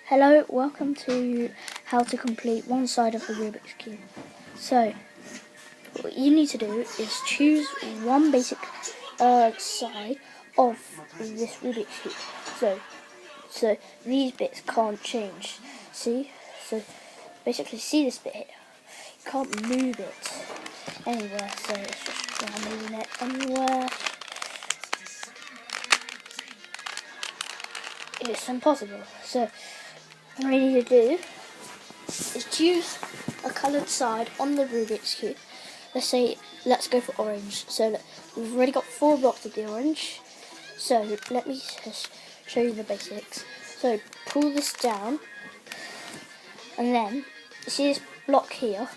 Hello, welcome to how to complete one side of the Rubik's Cube. So, what you need to do is choose one basic side of this Rubik's Cube. So these bits can't change. See? So basically, see this bit here? You can't move it anywhere. So let's just try moving it anywhere. It's impossible. So what we need to do is choose a coloured side on the Rubik's Cube. Let's go for orange. So we've already got 4 blocks of the orange. So let me just show you the basics. So pull this down, and then you see this block here.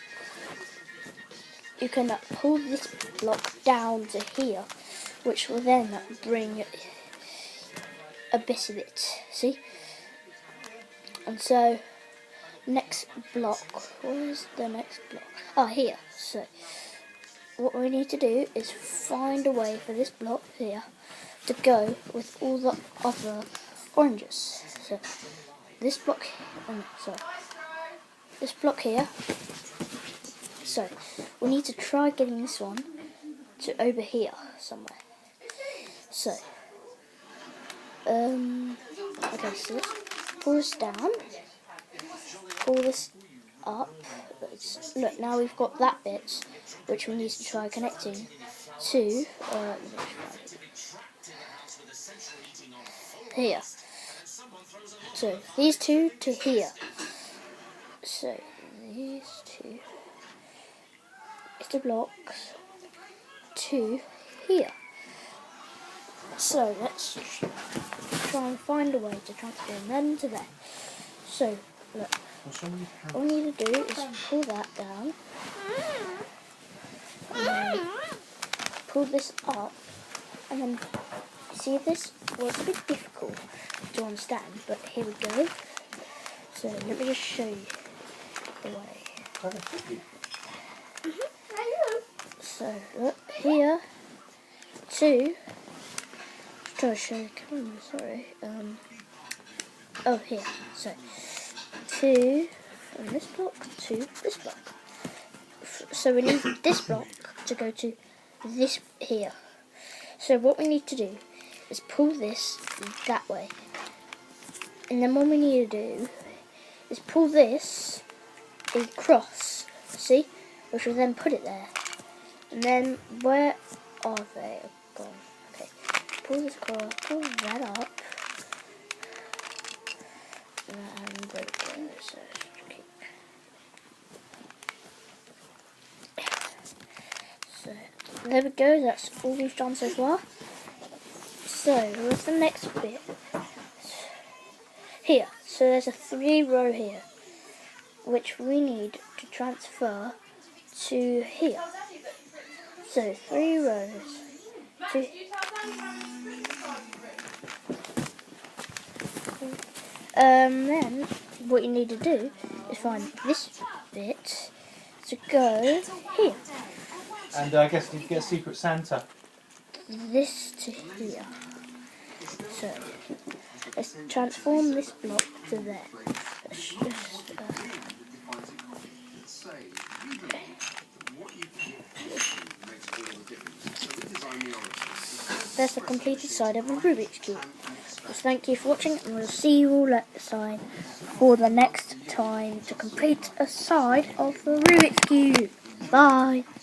You can pull this block down to here, which will then bring a bit of it. See? And so next block, where's the next block? Oh, here. So what we need to do is find a way for this block here to go with all the other oranges. So this block, this block here. So we need to try getting this one to over here somewhere. So okay, so let's pull this down, pull this up. Look, now we've got that bit, which we need to try connecting to here. So these two to here. So these two is the blocks to here. So let's try and find a way to transfer them to there. So look, all we need to do is pull that down, and then pull this up, and then see, this was a bit difficult to understand, but here we go. So let me just show you the way. So look here, try to show the camera, sorry. Oh, here. So two from this block to this block. So we need this block to go to this here. So what we need to do is pull this that way, and then what we need to do is pull this across. See, which will then put it there. And then where are they? Gone. Okay. Pull this across, pull that up, and there we go. So there we go. That's all we've done so far. So what's the next bit? Here. So there's a 3-row here, which we need to transfer to here. So 3 rows to then what you need to do is find this bit to go here. And I guess you get Secret Santa. This to here. So let's transform this block to there. That's the completed side of a Rubik's Cube. So thank you for watching, and we'll see you all next time for the next time to complete a side of the Rubik's Cube. Bye!